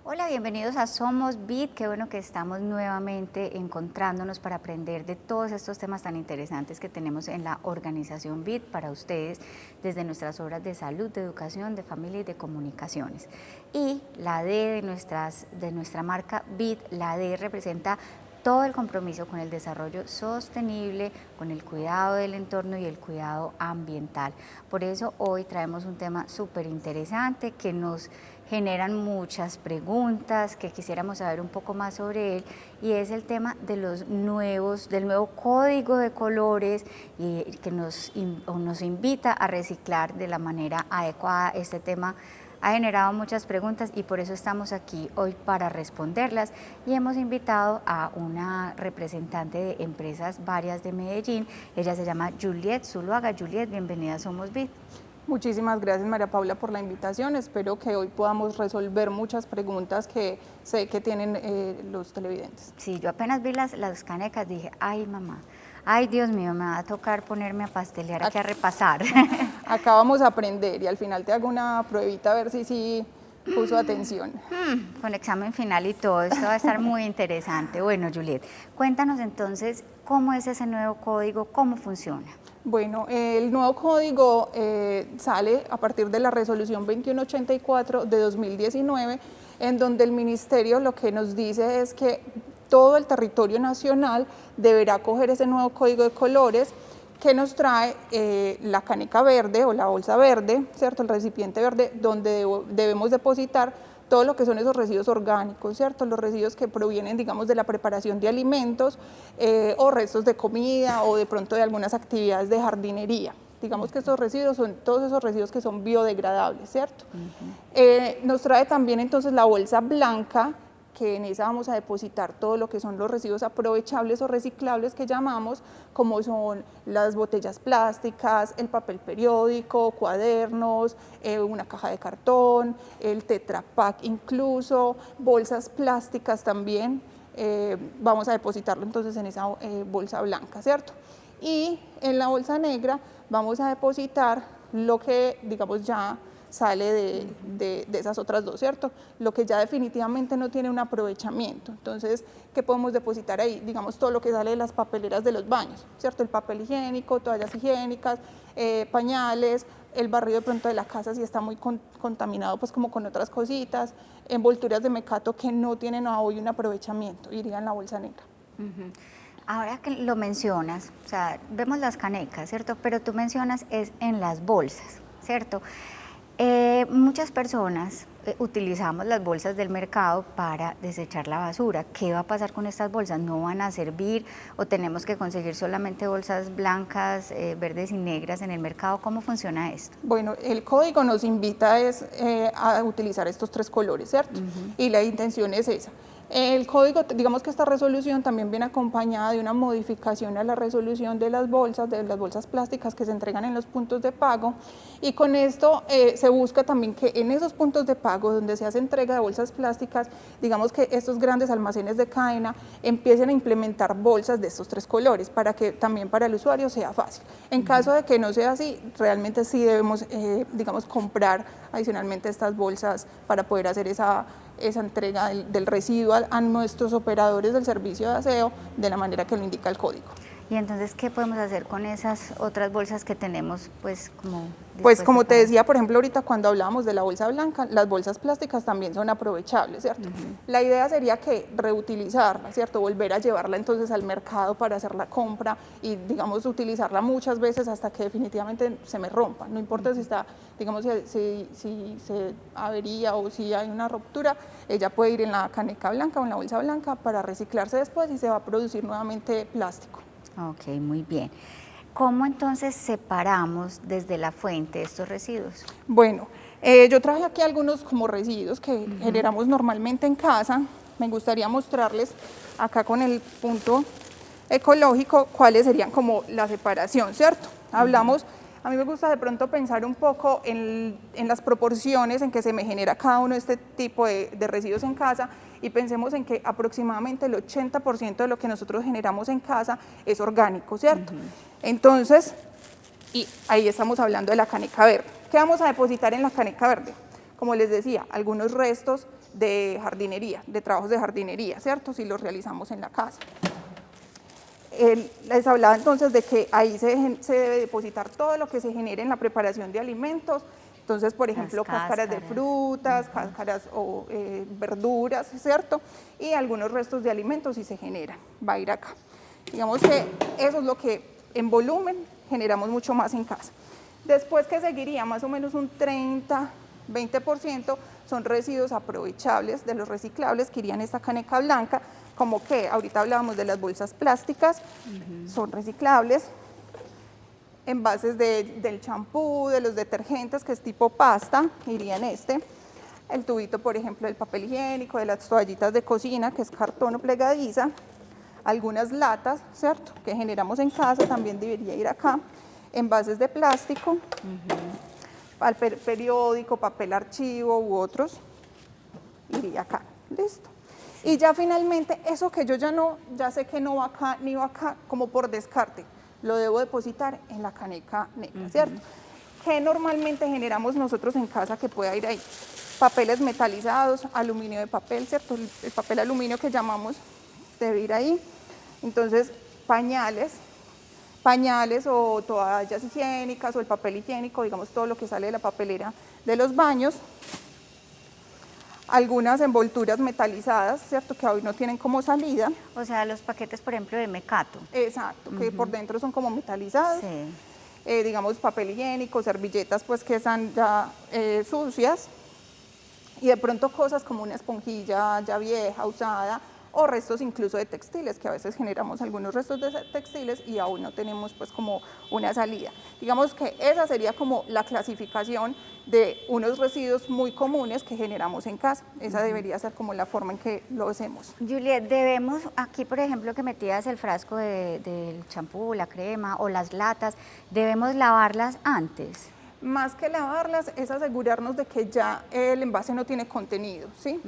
Hola, bienvenidos a Somos BIT. Qué bueno que estamos nuevamente encontrándonos para aprender de todos estos temas tan interesantes que tenemos en la organización BIT para ustedes desde nuestras obras de salud, de educación, de familia y de comunicaciones. Y la D de nuestra marca BIT, la D representa todo el compromiso con el desarrollo sostenible, con el cuidado del entorno y el cuidado ambiental. Por eso hoy traemos un tema súper interesante que nos generan muchas preguntas, que quisiéramos saber un poco más sobre él, y es el tema de del nuevo código de colores y que nos invita a reciclar de la manera adecuada. Este tema ha generado muchas preguntas y por eso estamos aquí hoy para responderlas, y hemos invitado a una representante de empresas varias de Medellín. Ella se llama Juliet Zuluaga. Juliet, bienvenida a Somos BIT. Muchísimas gracias, María Paula, por la invitación. Espero que hoy podamos resolver muchas preguntas que sé que tienen los televidentes. Sí, yo apenas vi las canecas, dije, ay mamá, ay Dios mío, me va a tocar ponerme a pastelear aquí a repasar. Acá vamos a aprender y al final te hago una pruebita a ver si sí puso atención. Con examen final y todo, esto va a estar muy interesante. Bueno, Juliet, cuéntanos entonces cómo es ese nuevo código, cómo funciona. Bueno, el nuevo código sale a partir de la resolución 2184 de 2019, en donde el ministerio lo que nos dice es que todo el territorio nacional deberá coger ese nuevo código de colores que nos trae la caneca verde o la bolsa verde, ¿cierto? El recipiente verde donde debemos depositar todo lo que son esos residuos orgánicos, ¿cierto? Los residuos que provienen, digamos, de la preparación de alimentos o restos de comida o de pronto de algunas actividades de jardinería. Digamos que estos residuos son todos esos residuos que son biodegradables, ¿cierto? Nos trae también entonces la bolsa blanca, que en esa vamos a depositar todo lo que son los residuos aprovechables o reciclables que llamamos, como son las botellas plásticas, el papel periódico, cuadernos, una caja de cartón, el Tetra Pak incluso, bolsas plásticas también, vamos a depositarlo entonces en esa bolsa blanca, ¿cierto? Y en la bolsa negra vamos a depositar lo que, digamos, ya sale de esas otras dos, ¿cierto? Lo que ya definitivamente no tiene un aprovechamiento. Entonces, ¿qué podemos depositar ahí? Digamos, todo lo que sale de las papeleras de los baños, ¿cierto? El papel higiénico, toallas higiénicas, pañales, el barrido de pronto de la casa si está muy contaminado, pues como con otras cositas, envolturas de mecato que no tienen hoy un aprovechamiento, iría en la bolsa negra. Ahora que lo mencionas, o sea, vemos las canecas, ¿cierto? Pero tú mencionas es en las bolsas, ¿cierto? Muchas personas utilizamos las bolsas del mercado para desechar la basura. ¿Qué va a pasar con estas bolsas? ¿No van a servir o tenemos que conseguir solamente bolsas blancas, verdes y negras en el mercado? ¿Cómo funciona esto? Bueno, el código nos invita a utilizar estos tres colores, ¿cierto? Y la intención es esa. El código, digamos que esta resolución también viene acompañada de una modificación a la resolución de las bolsas plásticas que se entregan en los puntos de pago, y con esto se busca también que en esos puntos de pago donde se hace entrega de bolsas plásticas, digamos que estos grandes almacenes de cadena empiecen a implementar bolsas de estos tres colores para que también para el usuario sea fácil. En caso de que no sea así, realmente sí debemos, digamos, comprar adicionalmente estas bolsas para poder hacer esa entrega del residuo a nuestros operadores del servicio de aseo de la manera que lo indica el código. Y entonces, ¿qué podemos hacer con esas otras bolsas que tenemos, pues, como Pues como te decía, por ejemplo, ahorita cuando hablábamos de la bolsa blanca, las bolsas plásticas también son aprovechables, ¿cierto? La idea sería que reutilizarla, ¿cierto? Volver a llevarla entonces al mercado para hacer la compra y, digamos, utilizarla muchas veces hasta que definitivamente se me rompa. No importa si está, digamos, si se avería o si hay una ruptura, ella puede ir en la caneca blanca o en la bolsa blanca para reciclarse después y se va a producir nuevamente plástico. Ok, muy bien. ¿Cómo entonces separamos desde la fuente estos residuos? Bueno, yo traje aquí algunos como residuos que generamos normalmente en casa. Me gustaría mostrarles acá con el punto ecológico cuáles serían como la separación, ¿cierto? Hablamos, a mí me gusta de pronto pensar un poco en las proporciones en que se me genera cada uno de este tipo de residuos en casa, y pensemos en que aproximadamente el 80% de lo que nosotros generamos en casa es orgánico, ¿cierto? Entonces, y ahí estamos hablando de la caneca verde. ¿Qué vamos a depositar en la caneca verde? como les decía, algunos restos de jardinería, de trabajos de jardinería, ¿cierto? Si los realizamos en la casa. Les hablaba entonces de que ahí se debe depositar todo lo que se genere en la preparación de alimentos. Entonces, por ejemplo, cáscaras de frutas, cáscaras o verduras, ¿cierto? Y algunos restos de alimentos si se generan, va a ir acá. Digamos que eso es lo que en volumen generamos mucho más en casa. Después, que seguiría más o menos un 30-20% son residuos aprovechables de los reciclables que irían en esta caneca blanca, como que ahorita hablábamos de las bolsas plásticas, son reciclables, envases del champú, de los detergentes, que es tipo pasta, iría en este, el tubito, por ejemplo, del papel higiénico, de las toallitas de cocina, que es cartón o plegadiza, algunas latas, ¿cierto?, que generamos en casa, también debería ir acá, envases de plástico, papel periódico, papel archivo u otros, iría acá, listo. Y ya finalmente, eso que yo ya sé que no va acá ni va acá, como por descarte, lo debo depositar en la caneca negra, ¿cierto? ¿Qué normalmente generamos nosotros en casa que pueda ir ahí? Papeles metalizados, aluminio de papel, ¿cierto? El papel aluminio que llamamos debe ir ahí. Entonces, pañales o toallas higiénicas o el papel higiénico, digamos todo lo que sale de la papelera de los baños. Algunas envolturas metalizadas, ¿cierto?, que hoy no tienen como salida. O sea, los paquetes, por ejemplo, de Mecato. Exacto, que por dentro son como metalizados. Sí. Digamos papel higiénico, servilletas pues que están ya sucias. Y de pronto cosas como una esponjilla ya vieja, usada, o restos incluso de textiles, que a veces generamos algunos restos de textiles y aún no tenemos pues como una salida. Digamos que esa sería como la clasificación de unos residuos muy comunes que generamos en casa. Esa debería ser como la forma en que lo hacemos. Juliet, debemos, aquí por ejemplo que metías el frasco del champú, la crema o las latas, ¿debemos lavarlas antes? Más que lavarlas, es asegurarnos de que ya el envase no tiene contenido, ¿sí?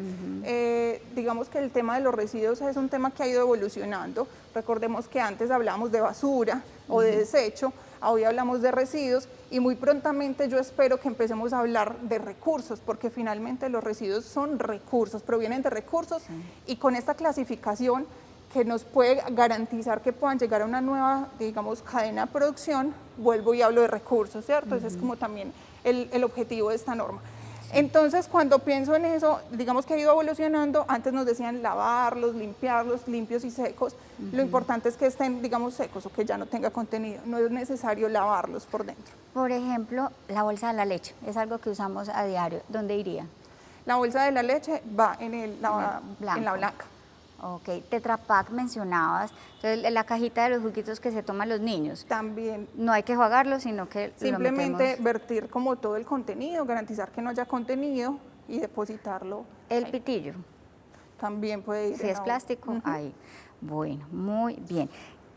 Digamos que el tema de los residuos es un tema que ha ido evolucionando. Recordemos que antes hablábamos de basura o de desecho, hoy hablamos de residuos y muy prontamente yo espero que empecemos a hablar de recursos, porque finalmente los residuos son recursos, provienen de recursos y con esta clasificación que nos puede garantizar que puedan llegar a una nueva, digamos, cadena de producción, vuelvo y hablo de recursos, ¿cierto? Ese es como también el objetivo de esta norma. Entonces, cuando pienso en eso, digamos que ha ido evolucionando, antes nos decían lavarlos, limpiarlos, limpios y secos, lo importante es que estén, digamos, secos o que ya no tenga contenido, no es necesario lavarlos por dentro. Por ejemplo, la bolsa de la leche, es algo que usamos a diario, ¿dónde iría? La bolsa de la leche va en la blanca. Ok, Tetra Pak mencionabas, entonces la cajita de los juguitos que se toman los niños. También. No hay que enjuagarlos, sino que simplemente vertir como todo el contenido, garantizar que no haya contenido y depositarlo. El pitillo. También puede ir. Si es plástico, ahí. Bueno, muy bien.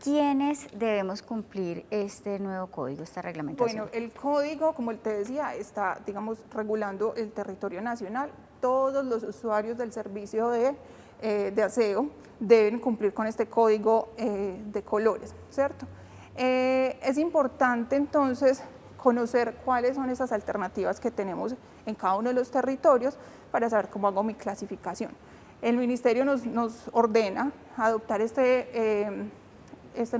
¿Quiénes debemos cumplir este nuevo código, esta reglamentación? Bueno, el código, como te decía, está, digamos, regulando el territorio nacional. Todos los usuarios del servicio de aseo deben cumplir con este código de colores, ¿cierto? Es importante entonces conocer cuáles son esas alternativas que tenemos en cada uno de los territorios para saber cómo hago mi clasificación. El Ministerio nos ordena adoptar este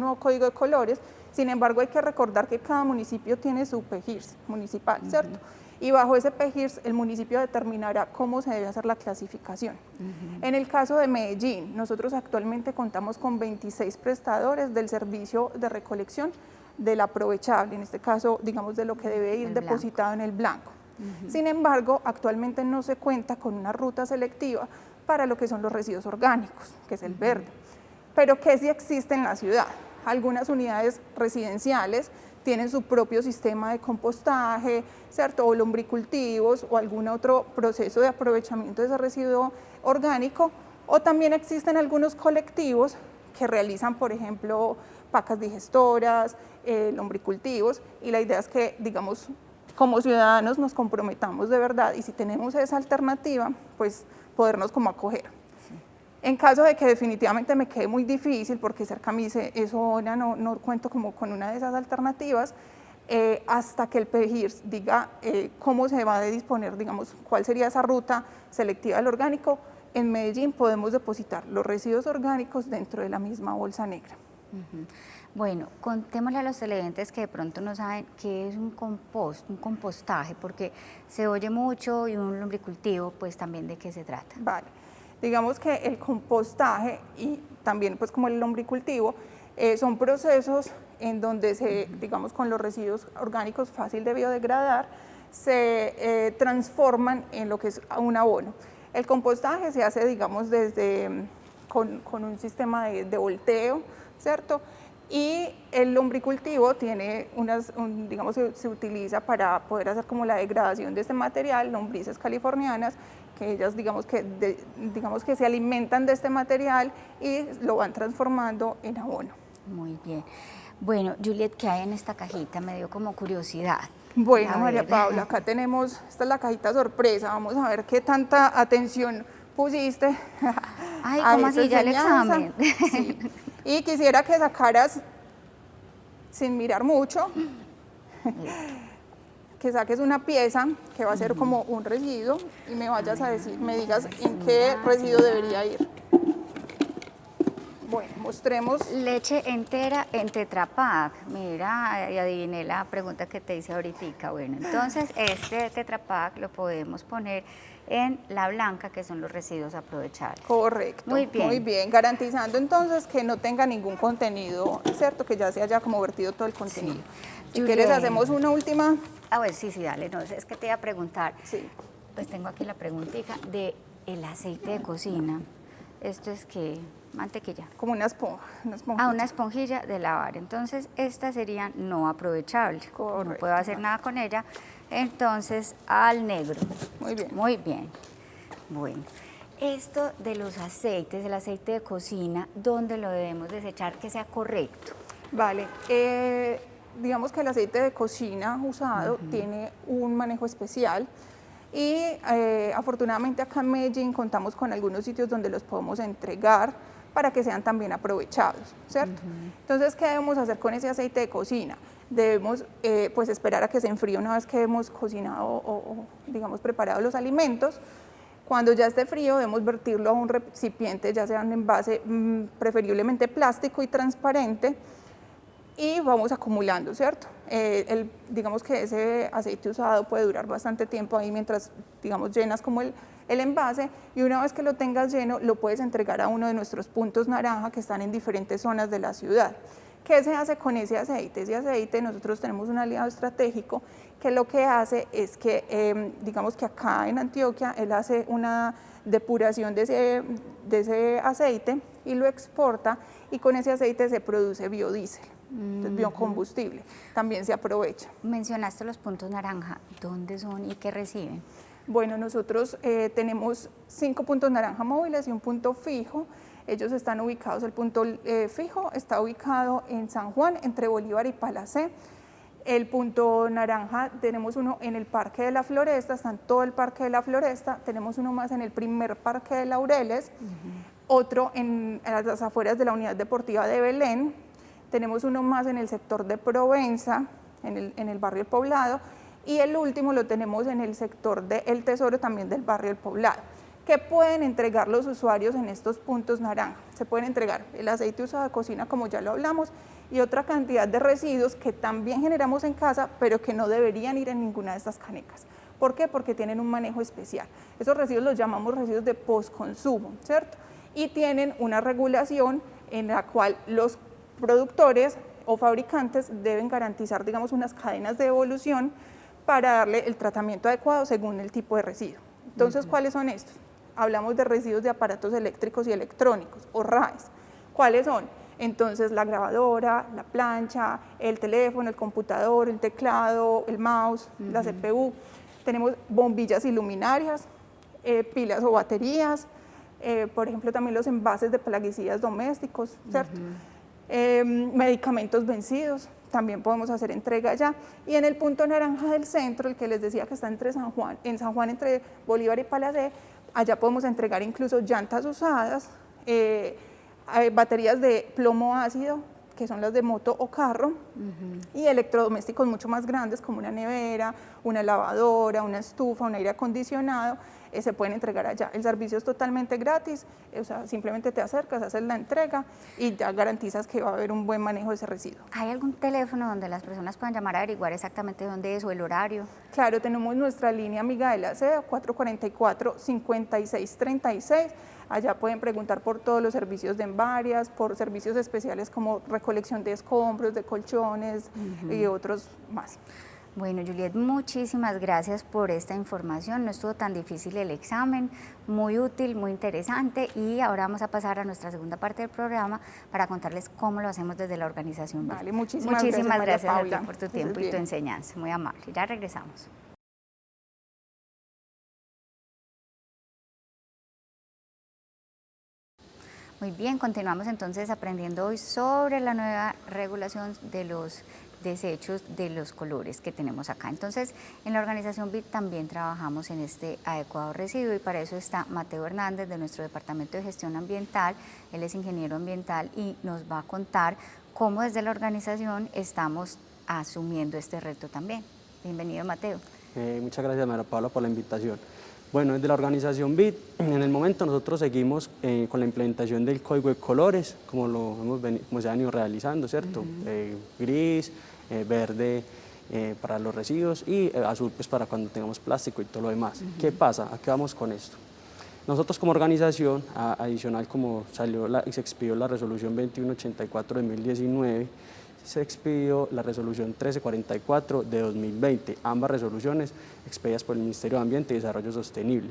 nuevo código de colores, sin embargo hay que recordar que cada municipio tiene su PEGIRS municipal, ¿cierto? Y bajo ese PEGIRS el municipio determinará cómo se debe hacer la clasificación. En el caso de Medellín, nosotros actualmente contamos con 26 prestadores del servicio de recolección del aprovechable, en este caso, digamos, de lo que debe ir depositado en el blanco. Sin embargo, actualmente no se cuenta con una ruta selectiva para lo que son los residuos orgánicos, que es el verde, pero que sí existe en la ciudad. Algunas unidades residenciales tienen su propio sistema de compostaje, ¿cierto? O lombricultivos o algún otro proceso de aprovechamiento de ese residuo orgánico, o también existen algunos colectivos que realizan, por ejemplo, pacas digestoras, lombricultivos, y la idea es que, digamos, como ciudadanos nos comprometamos de verdad y si tenemos esa alternativa, pues podernos como acoger. En caso de que definitivamente me quede muy difícil, porque cerca a mí es zona, no cuento como con una de esas alternativas, hasta que el PEGIRS diga cómo se va a disponer, digamos, cuál sería esa ruta selectiva del orgánico. En Medellín podemos depositar los residuos orgánicos dentro de la misma bolsa negra. Bueno, contémosle a los televidentes que de pronto no saben qué es un compostaje, porque se oye mucho, y un lombricultivo, pues también de qué se trata. Vale, digamos que el compostaje y también pues como el lombricultivo son procesos en donde digamos con los residuos orgánicos fácil de biodegradar, se transforman en lo que es un abono. El compostaje se hace, digamos, con un sistema de volteo, ¿cierto? Y el lombricultivo tiene digamos, se utiliza para poder hacer como la degradación de este material, lombrices californianas, que ellas digamos que se alimentan de este material y lo van transformando en abono. Muy bien. Bueno, Juliet, ¿qué hay en esta cajita? Me dio como curiosidad. Bueno, María Paula, acá tenemos, esta es la cajita sorpresa, vamos a ver qué tanta atención pusiste. Ay, ¿cómo así? Ya el examen. Sí. Y quisiera que sacaras, sin mirar mucho, que saques una pieza que va a ser como un residuo y me vayas a decir, me digas en qué residuo debería ir. Bueno, mostremos. Leche entera en Tetra Pak. Mira, y adiviné la pregunta que te hice ahorita. Bueno, entonces este Tetra Pak lo podemos poner en la blanca, que son los residuos aprovechables. Correcto. Muy bien. Garantizando entonces que no tenga ningún contenido, ¿cierto? Que ya se haya como vertido todo el contenido. Sí. Si quieres, hacemos una última. Ah, bueno, sí, dale. No, es que te iba a preguntar. Sí. Pues tengo aquí la preguntita de el aceite de cocina. ¿Esto es qué? Mantequilla. Como una esponja. Una esponjilla de lavar. Entonces, esta sería no aprovechable. Correcto. No puedo hacer nada con ella. Entonces, al negro. Muy bien. Muy bien. Bueno, esto de los aceites, el aceite de cocina, ¿dónde lo debemos desechar que sea correcto? Vale. Digamos que el aceite de cocina usado tiene un manejo especial. Y afortunadamente acá en Medellín contamos con algunos sitios donde los podemos entregar para que sean también aprovechados, ¿cierto? Entonces, ¿qué debemos hacer con ese aceite de cocina? Debemos pues esperar a que se enfríe una vez que hemos cocinado o digamos preparado los alimentos. Cuando ya esté frío debemos vertirlo a un recipiente, ya sea un envase preferiblemente plástico y transparente, y vamos acumulando, ¿cierto? Digamos que ese aceite usado puede durar bastante tiempo ahí mientras, digamos, llenas como el envase, y una vez que lo tengas lleno, lo puedes entregar a uno de nuestros puntos naranja que están en diferentes zonas de la ciudad. ¿Qué se hace con ese aceite? Ese aceite, nosotros tenemos un aliado estratégico que lo que hace es que, digamos que acá en Antioquia, él hace una depuración de ese aceite y lo exporta, y con ese aceite se produce biodiesel. Entonces, biocombustible, también se aprovecha. Mencionaste los puntos naranja, ¿dónde son y qué reciben? Bueno, nosotros tenemos 5 puntos naranja móviles y un punto fijo. Ellos están ubicados, el punto fijo está ubicado en San Juan, entre Bolívar y Palacé. El punto naranja tenemos uno en el Parque de la Floresta, está en todo el Parque de la Floresta. Tenemos uno más en el primer Parque de Laureles, otro en las afueras de la Unidad Deportiva de Belén. Tenemos uno más en el sector de Provenza, en el barrio El Poblado, y el último lo tenemos en el sector de El Tesoro, también del barrio El Poblado. ¿Qué pueden entregar los usuarios en estos puntos naranja? Se pueden entregar el aceite usado de cocina, como ya lo hablamos, y otra cantidad de residuos que también generamos en casa, pero que no deberían ir en ninguna de estas canecas. ¿Por qué? Porque tienen un manejo especial. Esos residuos los llamamos residuos de postconsumo, ¿cierto? Y tienen una regulación en la cual los productores o fabricantes deben garantizar, digamos, unas cadenas de evolución para darle el tratamiento adecuado según el tipo de residuo. Entonces, ¿cuáles son estos? Hablamos de residuos de aparatos eléctricos y electrónicos, o RAEs. ¿Cuáles son? Entonces, la grabadora, la plancha, el teléfono, el computador, el teclado, el mouse, la CPU. Tenemos bombillas y luminarias, pilas o baterías, por ejemplo, también los envases de plaguicidas domésticos, ¿cierto? Medicamentos vencidos, también podemos hacer entrega allá. Y en el punto naranja del centro, el que les decía que está en San Juan entre Bolívar y Palacé, allá podemos entregar incluso llantas usadas, baterías de plomo ácido que son las de moto o carro, y electrodomésticos mucho más grandes como una nevera, una lavadora, una estufa, un aire acondicionado, se pueden entregar allá. El servicio es totalmente gratis, o sea, simplemente te acercas, haces la entrega y ya garantizas que va a haber un buen manejo de ese residuo. ¿Hay algún teléfono donde las personas puedan llamar a averiguar exactamente dónde es o el horario? Claro, tenemos nuestra línea amiga del aseo, 444-5636. Allá pueden preguntar por todos los servicios de Envarias, por servicios especiales como recolección de escombros, de colchones y otros más. Bueno, Juliet, muchísimas gracias por esta información. No estuvo tan difícil el examen, muy útil, muy interesante, y ahora vamos a pasar a nuestra segunda parte del programa para contarles cómo lo hacemos desde la organización. Vale, muchísimas gracias Paula, a ti por tu tiempo y tu enseñanza. Muy amable. Ya regresamos. Muy bien, continuamos entonces aprendiendo hoy sobre la nueva regulación de los desechos de los colores que tenemos acá. Entonces, en la organización BIT también trabajamos en este adecuado residuo, y para eso está Mateo Hernández de nuestro Departamento de Gestión Ambiental. Él es ingeniero ambiental y nos va a contar cómo desde la organización estamos asumiendo este reto también. Bienvenido, Mateo. Muchas gracias, María Paula, por la invitación. Bueno, desde la organización BIT, en el momento nosotros seguimos con la implementación del código de colores, como se ha venido realizando, ¿cierto? Gris, verde para los residuos y azul pues para cuando tengamos plástico y todo lo demás. ¿Qué pasa? ¿A qué vamos con esto? Nosotros como organización, adicional como salió y se expidió la resolución 2184 de 2019, se expidió la resolución 1344 de 2020, ambas resoluciones expedidas por el Ministerio de Ambiente y Desarrollo Sostenible.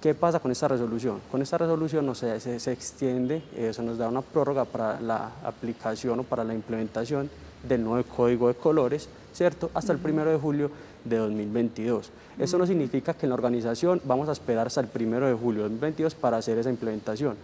¿Qué pasa con esta resolución? Con esta resolución se extiende, se nos da una prórroga para la aplicación o para la implementación del nuevo Código de Colores, ¿cierto? Hasta el 1 de julio de 2022. Eso no significa que en la organización vamos a esperar hasta el 1 de julio de 2022 para hacer esa implementación.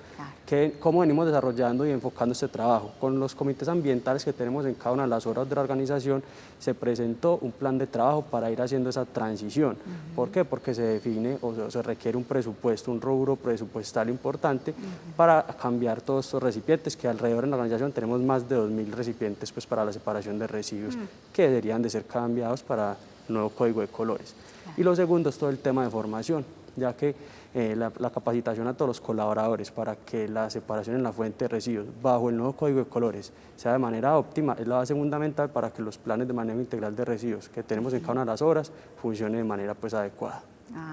¿Cómo venimos desarrollando y enfocando este trabajo? Con los comités ambientales que tenemos en cada una de las horas de la organización, se presentó un plan de trabajo para ir haciendo esa transición. ¿Por qué? Porque se define o se requiere un presupuesto, un rubro presupuestal importante para cambiar todos estos recipientes, que alrededor en la organización tenemos más de 2000 recipientes pues, para la separación de residuos que deberían de ser cambiados para el nuevo Código de Colores. Y lo segundo es todo el tema de formación, ya que la capacitación a todos los colaboradores para que la separación en la fuente de residuos bajo el nuevo Código de Colores sea de manera óptima es la base fundamental para que los planes de manejo integral de residuos que tenemos en cada una de las horas funcionen de manera pues, adecuada.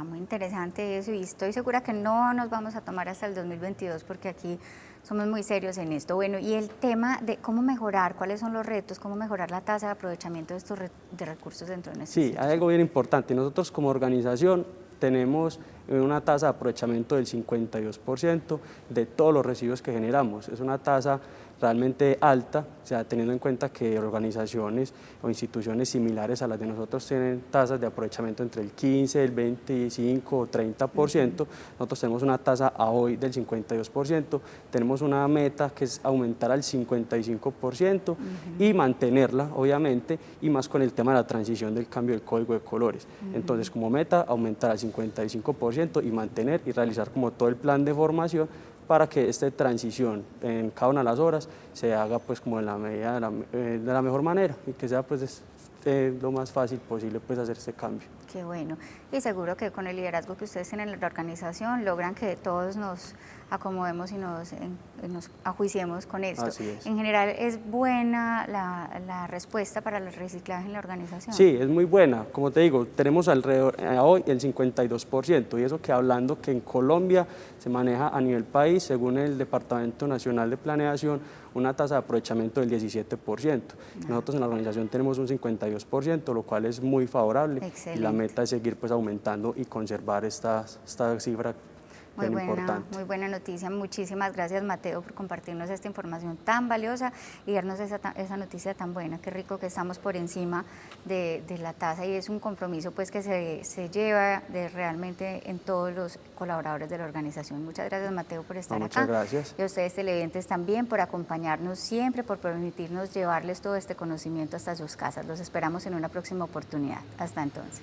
Muy interesante eso, y estoy segura que no nos vamos a tomar hasta el 2022 porque aquí somos muy serios en esto. Bueno, y el tema de cómo mejorar, cuáles son los retos, cómo mejorar la tasa de aprovechamiento de estos recursos dentro de nuestra institución. Sí, hay algo bien importante. Nosotros como organización tenemos una tasa de aprovechamiento del 52% de todos los residuos que generamos. Es una tasa realmente alta, o sea, teniendo en cuenta que organizaciones o instituciones similares a las de nosotros tienen tasas de aprovechamiento entre el 15, el 25 o 30%, nosotros tenemos una tasa a hoy del 52%, tenemos una meta que es aumentar al 55% y mantenerla, obviamente, y más con el tema de la transición del cambio del Código de Colores. Entonces, como meta, aumentar al 55% y mantener y realizar como todo el plan de formación para que esta transición en cada una de las horas se haga pues como en la medida de la mejor manera y que sea pues lo más fácil posible pues hacer este cambio. Qué bueno, y seguro que con el liderazgo que ustedes tienen en la organización logran que todos nos acomodemos y nos ajuiciemos con esto. Así es. En general, ¿es buena la respuesta para el reciclaje en la organización? Sí, es muy buena. Como te digo, tenemos alrededor hoy el 52%, y eso que hablando que en Colombia se maneja a nivel país, según el Departamento Nacional de Planeación, una tasa de aprovechamiento del 17%. Nosotros en la organización tenemos un 52%, lo cual es muy favorable. Excelente. Y la meta es seguir pues aumentando y conservar esta cifra. Muy buena noticia. Muchísimas gracias, Mateo, por compartirnos esta información tan valiosa y darnos esa noticia tan buena. Qué rico que estamos por encima de la tasa, y es un compromiso pues que se lleva realmente en todos los colaboradores de la organización. Muchas gracias, Mateo, por estar acá. Muchas gracias. Y a ustedes, televidentes, también por acompañarnos siempre, por permitirnos llevarles todo este conocimiento hasta sus casas. Los esperamos en una próxima oportunidad. Hasta entonces.